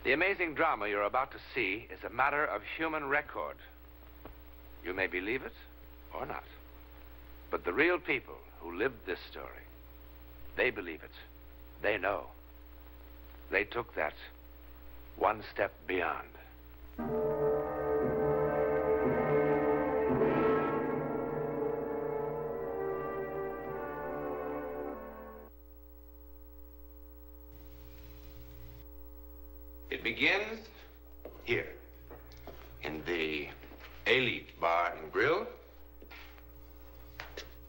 The amazing drama you're about to see is a matter of human record. You may believe it or not. But the real people who lived this story, they believe it. They know. They took that one step beyond. It begins here, in the Elite Bar and Grill,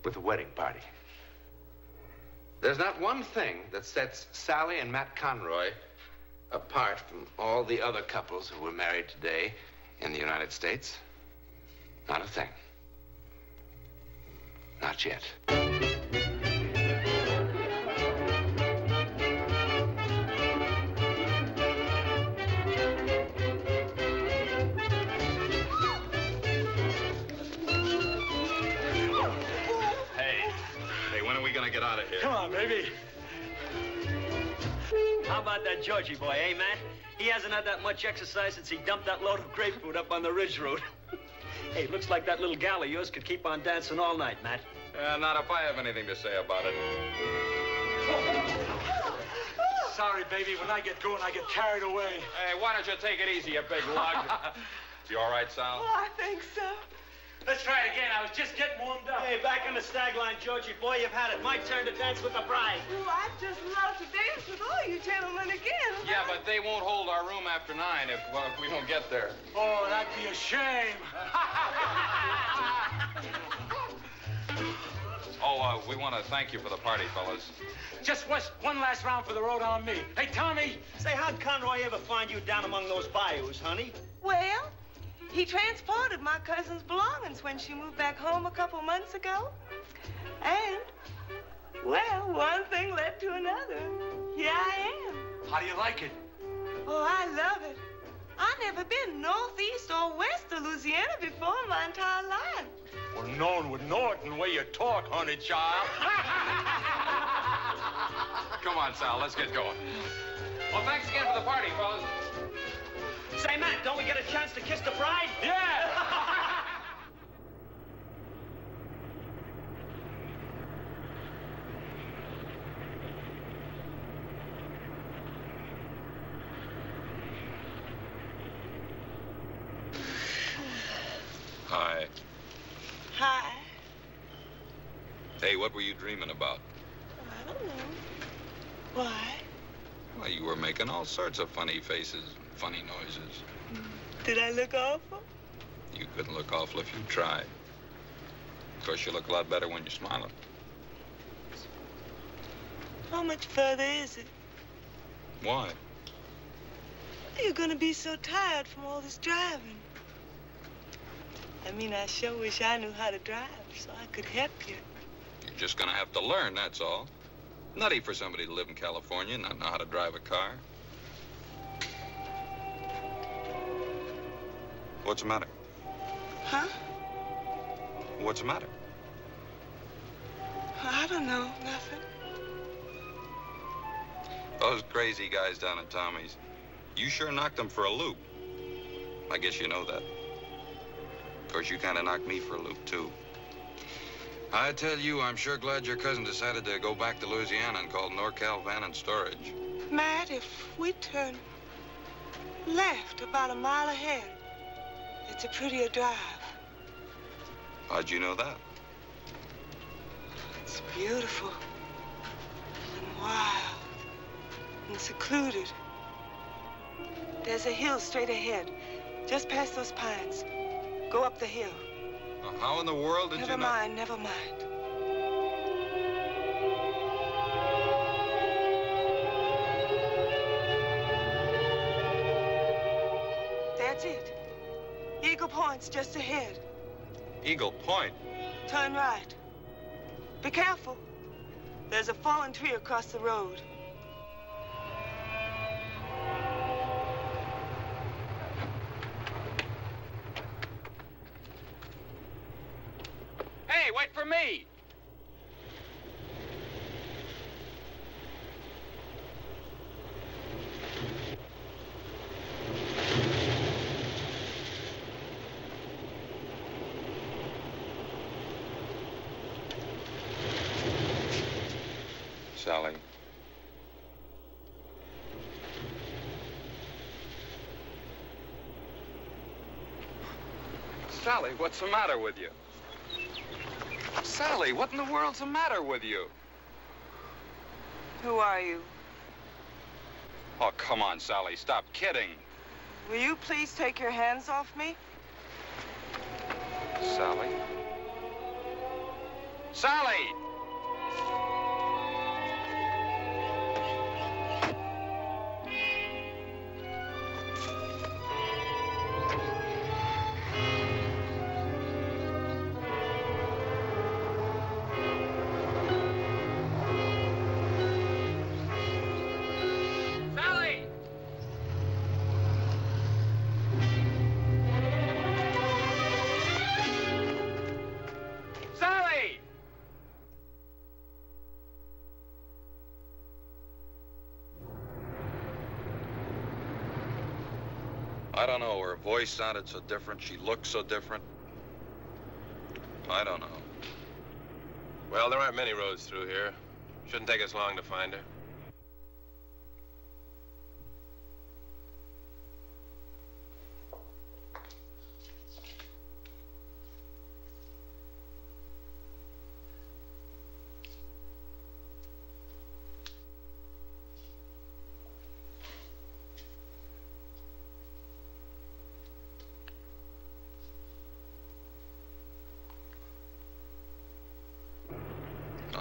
with a wedding party. There's not one thing that sets Sally and Matt Conroy apart from all the other couples who were married today in the United States. Not a thing. Not yet. Get out of here. Come on, baby. How about that Georgie boy, eh, Matt? He hasn't had that much exercise since he dumped that load of grapefruit up on the Ridge Road. Hey, looks like that little gal of yours could keep on dancing all night, Matt. Not if I have anything to say about it. Sorry, baby. When I get going, I get carried away. Hey, why don't you take it easy, you big lug? You all right, Sal? Oh, I think so. Let's try it again. I was just getting warmed up. Hey, back in the stag line, Georgie boy. You've had it. My turn to dance with the bride. Oh, I'd just love to dance with all you gentlemen again. Yeah, but they won't hold our room after 9 if we don't get there. Oh, that'd be a shame. We want to thank you for the party, fellas. Just one last round for the road on me. Hey, Tommy. Say, how'd Conroy ever find you down among those bayous, honey? Well, he transported my cousin's belongings when she moved back home a couple months ago. And, well, one thing led to another. Here I am. How do you like it? Oh, I love it. I've never been northeast or west of Louisiana before in my entire life. Well, no one would know it in the way you talk, honey child. Come on, Sal, let's get going. Well, thanks again for the party, fellas. Say, Matt, don't we get a chance to kiss the bride? Yeah! Hi. Hi. Hey, what were you dreaming about? I don't know. Why? Well, you were making all sorts of funny faces, funny noises. Did I look awful? You couldn't look awful if you tried. Of course, you look a lot better when you're smiling. How much further is it? Why? You're gonna be so tired from all this driving. I mean, I sure wish I knew how to drive so I could help you. You're just gonna have to learn, that's all. Nutty for somebody to live in California and not know how to drive a car. What's the matter? Huh? What's the matter? I don't know, nothing. Those crazy guys down at Tommy's, you sure knocked them for a loop. I guess you know that. Of course, you kind of knocked me for a loop, too. I tell you, I'm sure glad your cousin decided to go back to Louisiana and called NorCal Van and Storage. Matt, if we turn left about a mile ahead, it's a prettier drive. How'd you know that? It's beautiful and wild and secluded. There's a hill straight ahead, just past those pines. Go up the hill. Well, how in the world did you know? Never mind. That's it. Eagle Point's just ahead. Eagle Point? Turn right. Be careful. There's a fallen tree across the road. Hey, wait for me! Sally. Sally, what's the matter with you? Sally, what in the world's the matter with you? Who are you? Oh, come on, Sally, stop kidding. Will you please take your hands off me? Sally? Sally! I don't know. Her voice sounded so different. She looked so different. I don't know. Well, there aren't many roads through here. Shouldn't take us long to find her.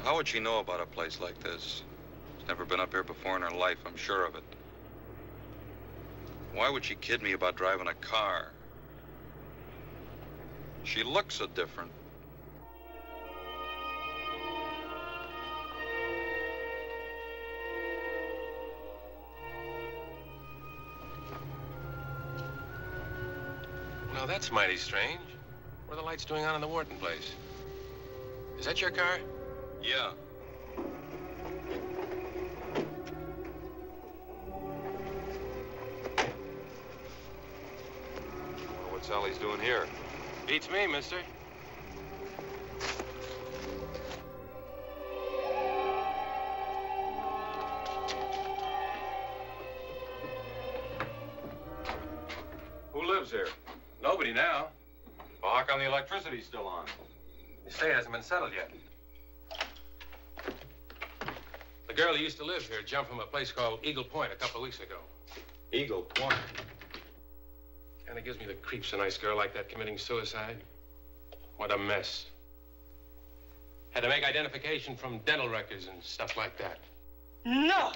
How would she know about a place like this? She's never been up here before in her life, I'm sure of it. Why would she kid me about driving a car? She looks so different. Well, that's mighty strange. What are the lights doing on in the Wharton place? Is that your car? Yeah. Wonder what Sally's doing here. Beats me, mister. Who lives here? Nobody now. Well, how come the electricity's still on? The estate hasn't been settled yet. The girl who used to live here jumped from a place called Eagle Point a couple of weeks ago. Eagle Point. Kind of gives me the creeps, a nice girl like that committing suicide. What a mess. Had to make identification from dental records and stuff like that. No!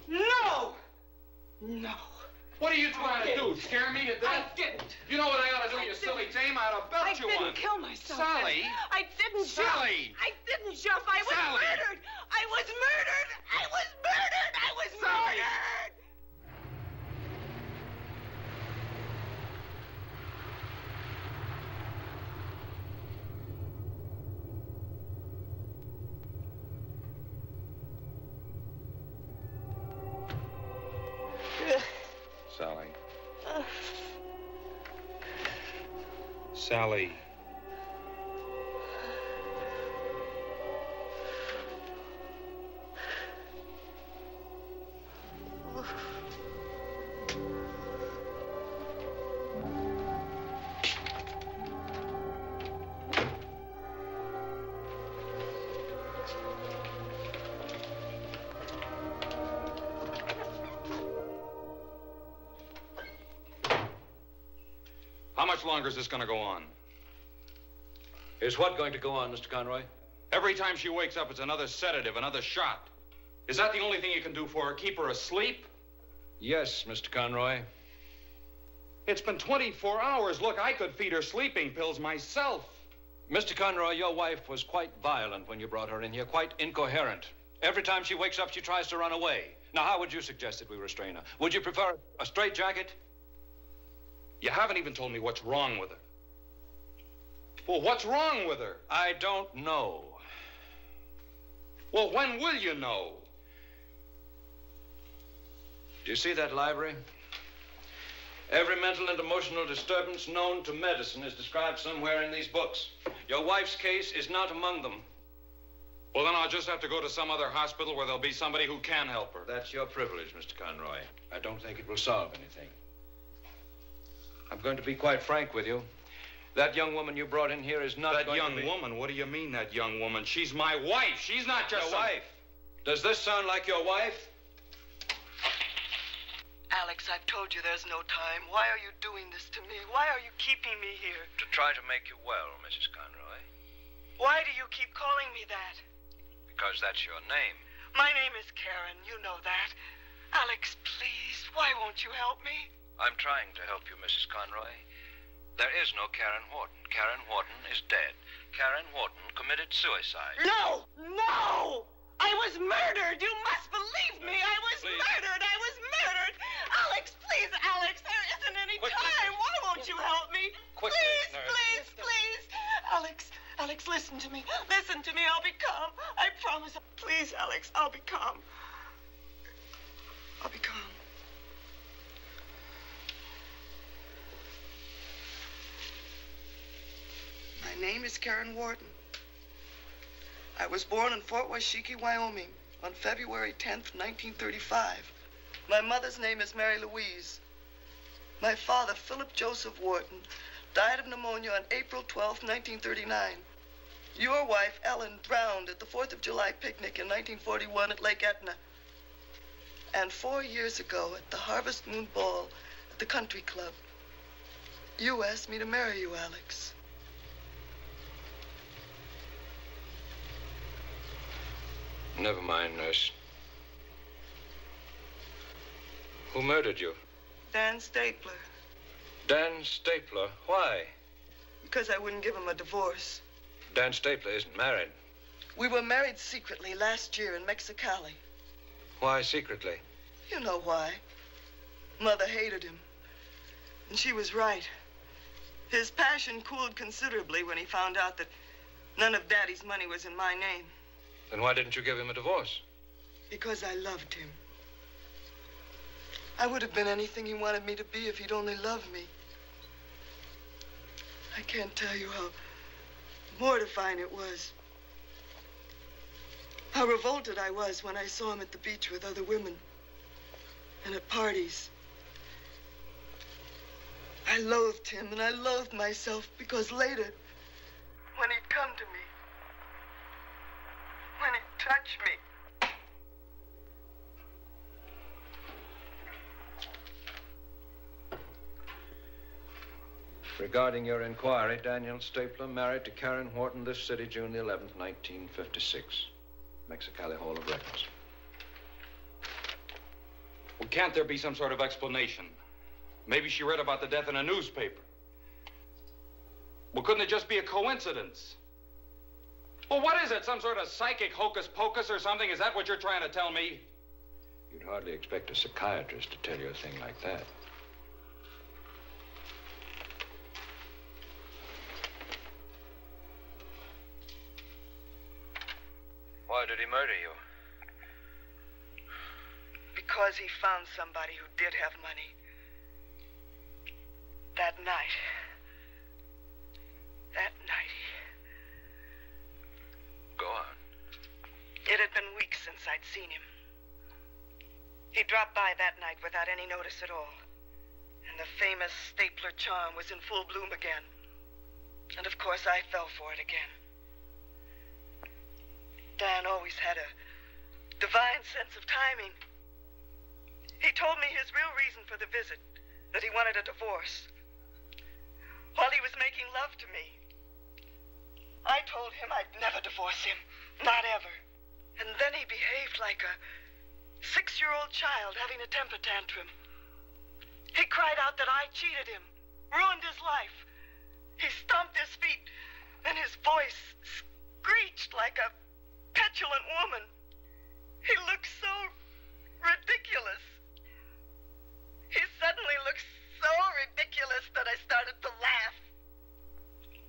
No! No! What are you trying to do? Scare me to death? I didn't. You know what I ought to do, you silly dame? I ought to belt you one. I didn't kill myself. Sally! I didn't jump. Sally! I didn't jump. I was Sally! murdered. I was murdered. I was murdered. I was Sally! murdered. Sally. Sally. How much longer is this going to go on? Is what going to go on, Mr. Conroy? Every time she wakes up, it's another sedative, another shot. Is that the only thing you can do for her? Keep her asleep? Yes, Mr. Conroy. It's been 24 hours. Look, I could feed her sleeping pills myself. Mr. Conroy, your wife was quite violent when you brought her in here, quite incoherent. Every time she wakes up, she tries to run away. Now, how would you suggest that we restrain her? Would you prefer a straitjacket? You haven't even told me what's wrong with her. Well, what's wrong with her? I don't know. Well, when will you know? Do you see that library? Every mental and emotional disturbance known to medicine is described somewhere in these books. Your wife's case is not among them. Well, then I'll just have to go to some other hospital where there'll be somebody who can help her. That's your privilege, Mr. Conroy. I don't think it will solve anything. I'm going to be quite frank with you. That young woman you brought in here is not That going to young be... woman? What do you mean, that young woman? She's my wife. She's not just Your wife? Does this sound like your wife? Alex, I've told you there's no time. Why are you doing this to me? Why are you keeping me here? To try to make you well, Mrs. Conroy. Why do you keep calling me that? Because that's your name. My name is Karen. You know that. Alex, please, why won't you help me? I'm trying to help you, Mrs. Conroy. There is no Karen Wharton. Karen Wharton is dead. Karen Wharton committed suicide. No! No! I was murdered! You must believe me! I was murdered! I was murdered! Alex, please, Alex, there isn't any time. Why won't you help me? Quickly, Please, nurse. please, please. Alex, listen to me. Listen to me. I'll be calm. I promise. Please, Alex, I'll be calm. I'll be calm. My name is Karen Wharton. I was born in Fort Washakie, Wyoming, on February 10th, 1935. My mother's name is Mary Louise. My father, Philip Joseph Wharton, died of pneumonia on April 12th, 1939. Your wife, Ellen, drowned at the 4th of July picnic in 1941 at Lake Etna. And 4 years ago, at the Harvest Moon Ball at the Country Club, you asked me to marry you, Alex. Never mind, nurse. Who murdered you? Dan Stapler. Dan Stapler. Why? Because I wouldn't give him a divorce. Dan Stapler isn't married. We were married secretly last year in Mexicali. Why secretly? You know why. Mother hated him. And she was right. His passion cooled considerably when he found out that none of Daddy's money was in my name. Then why didn't you give him a divorce? Because I loved him. I would have been anything he wanted me to be if he'd only loved me. I can't tell you how mortifying it was. How revolted I was when I saw him at the beach with other women and at parties. I loathed him and I loathed myself because later, when he'd come to me, when he'd touch me, Regarding your inquiry, Daniel Stapler married to Karen Wharton this city, June the 11th, 1956. Mexicali Hall of Records. Well, can't there be some sort of explanation? Maybe she read about the death in a newspaper. Well, couldn't it just be a coincidence? Well, what is it? Some sort of psychic hocus pocus or something? Is that what you're trying to tell me? You'd hardly expect a psychiatrist to tell you a thing like that. Why did he murder you? because he found somebody who did have money. That night. Go on. It had been weeks since I'd seen him. He dropped by that night without any notice at all. And the famous stapler charm was in full bloom again. And of course I fell for it again. Dan always had a divine sense of timing. He told me his real reason for the visit, that he wanted a divorce. While he was making love to me, I told him I'd never divorce him, not ever. And then he behaved like a 6-year-old child having a temper tantrum. He cried out that I cheated him, ruined his life. He stomped his feet, and his voice screeched like a petulant woman. He looked so ridiculous. He suddenly looked so ridiculous that I started to laugh.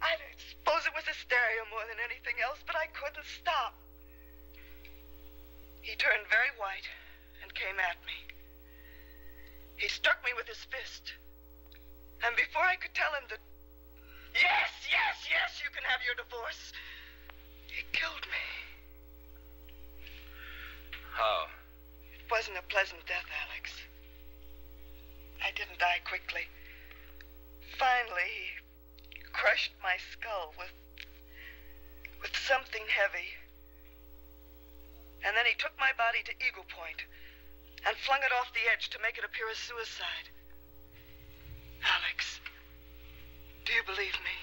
I suppose it was hysteria more than anything else, but I couldn't stop. He turned very white and came at me. He struck me with his fist. And before I could tell him that, yes, you can have your divorce, he killed me. How? It wasn't a pleasant death, Alex. I didn't die quickly. Finally, he crushed my skull with something heavy. And then he took my body to Eagle Point and flung it off the edge to make it appear as suicide. Alex, do you believe me?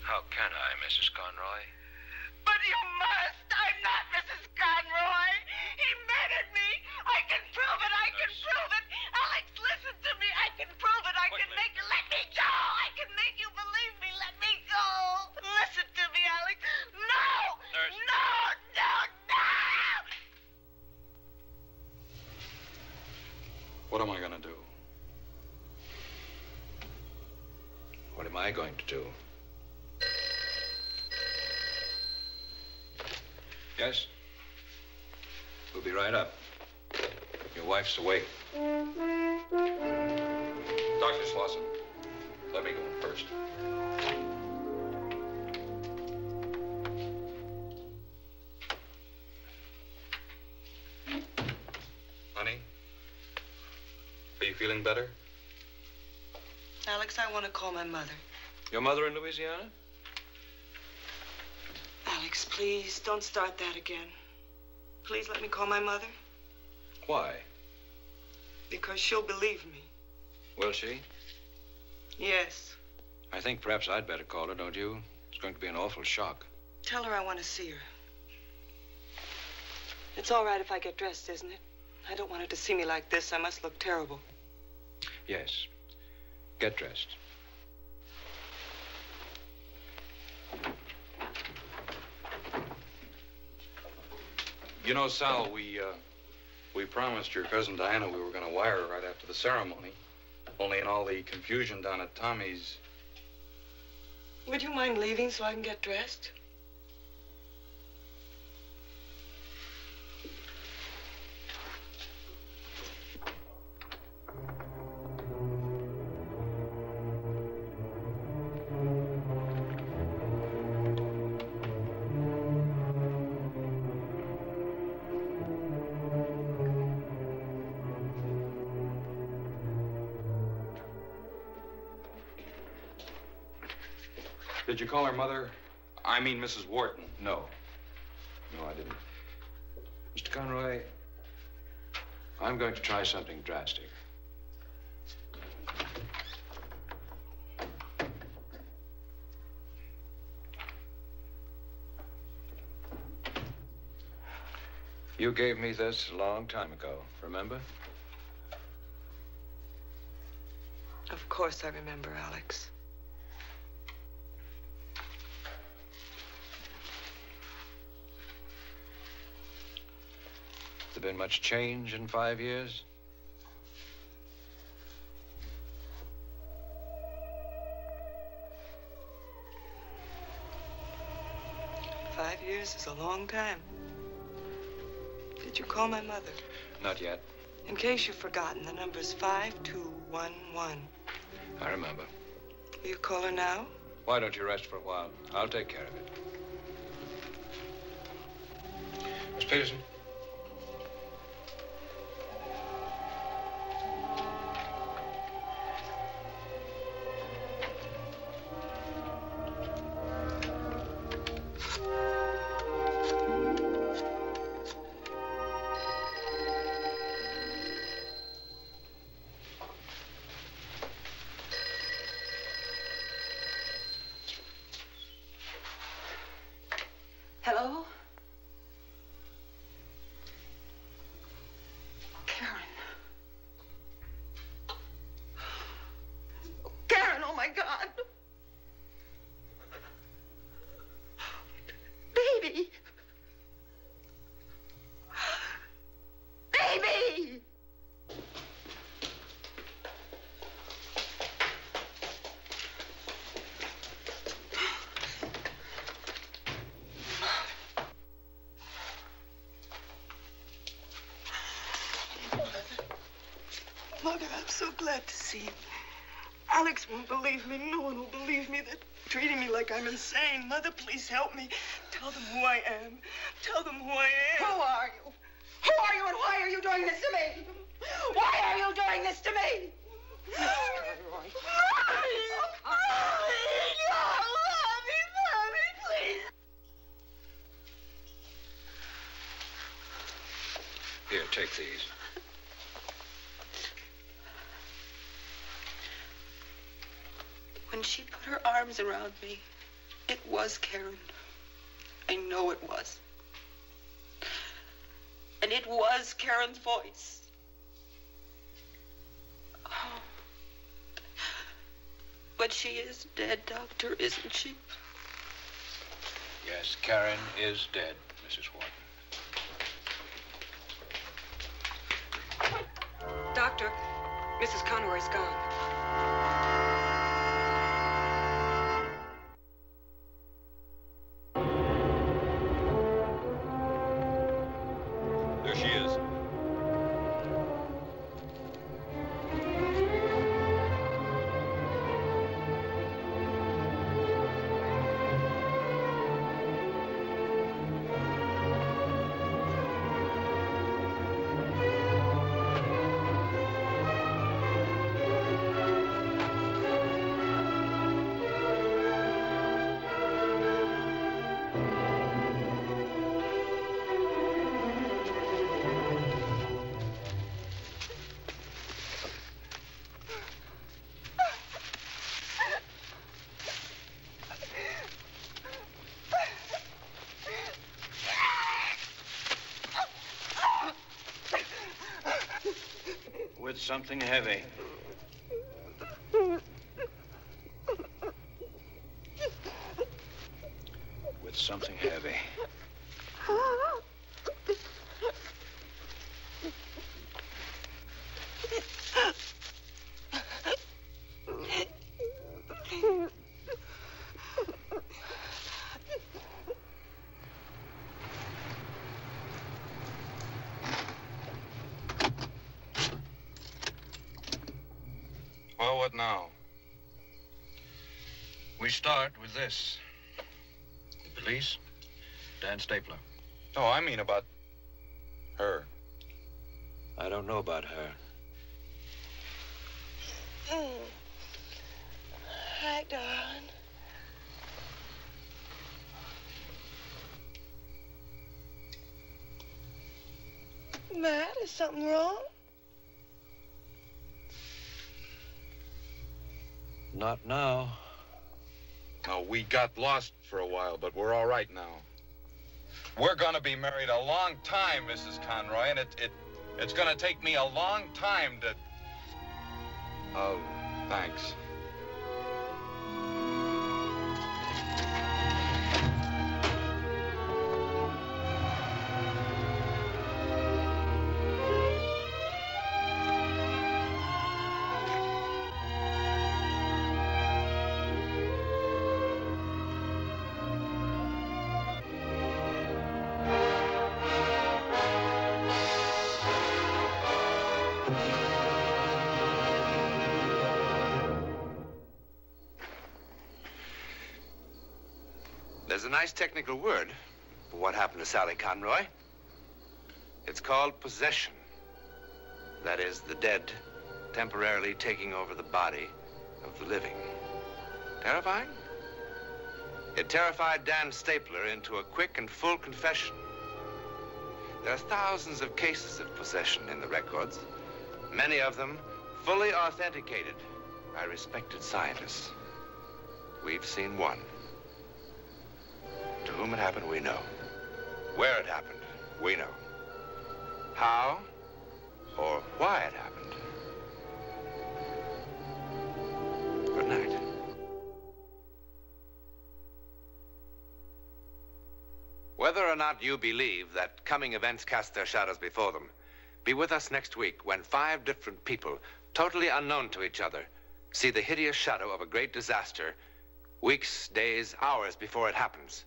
How can I, Mrs. Conroy? But you must! I'm not Mrs. Conroy! He murdered me! I can prove it! I can prove it! Alex, listen to me! I can prove it! I can make you... Let me go! I can make you believe me! Let me go! Listen to me, Alex! No! Nurse. No! No! No! What am I going to do? What am I going to do? Yes? We'll be right up. Your wife's awake. Dr. Slauson, let me go in first. Honey, are you feeling better? Alex, I want to call my mother. Your mother in Louisiana? Alex, please, don't start that again. Please let me call my mother. Why? Because she'll believe me. Will she? Yes. I think perhaps I'd better call her, don't you? It's going to be an awful shock. Tell her I want to see her. It's all right if I get dressed, isn't it? I don't want her to see me like this. I must look terrible. Yes. Get dressed. You know, Sal, we promised your cousin Diana we were going to wire her right after the ceremony. Only in all the confusion down at Tommy's. Would you mind leaving so I can get dressed? Did you call her mother? I mean, Mrs. Wharton. No. No, I didn't. Mr. Conroy, I'm going to try something drastic. You gave me this a long time ago, remember? Of course I remember, Alex. Has there been much change in 5 years? Five years is a long time. Did you call my mother? Not yet. In case you've forgotten, the number's 5211. I remember. Will you call her now? Why don't you rest for a while? I'll take care of it. Miss Peterson? Hello? Karen. Karen, oh my God. Baby. Baby. Mother, I'm so glad to see you. Alex won't believe me. No one will believe me. They're treating me like I'm insane. Mother, please help me. Tell them who I am. Tell them who I am. Who are you? Who are you and why are you doing this to me? Why are you doing this to me? Mommy, please. Here, take these. When she put her arms around me, it was Karen. I know it was. And it was Karen's voice. Oh. But she is dead, Doctor, isn't she? Yes, Karen is dead, Mrs. Wharton. Doctor, Mrs. Conroy's gone. There she is. With something heavy. With something heavy. Well, what now? We start with this. The police, Dan Stapler. No, I mean about her. I don't know about her. Hi, darling. Matt, is something wrong? Not now. No, we got lost for a while, but we're all right now. We're gonna be married a long time, Mrs. Conroy, and it's gonna take me a long time to... Oh, thanks. There's a nice technical word for what happened to Sally Conroy. It's called possession. That is, the dead temporarily taking over the body of the living. Terrifying? It terrified Dan Stapler into a quick and full confession. There are thousands of cases of possession in the records, many of them fully authenticated by respected scientists. We've seen one. To whom it happened, we know. Where it happened, we know. How or why it happened. Good night. Whether or not you believe that coming events cast their shadows before them, be with us next week when 5 different people, totally unknown to each other, see the hideous shadow of a great disaster weeks, days, hours before it happens.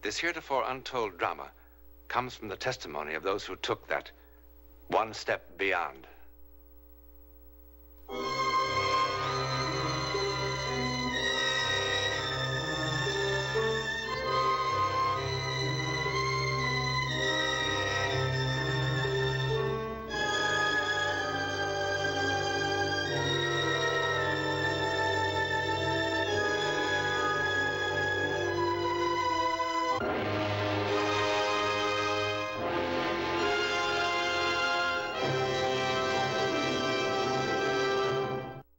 This heretofore untold drama comes from the testimony of those who took that one step beyond.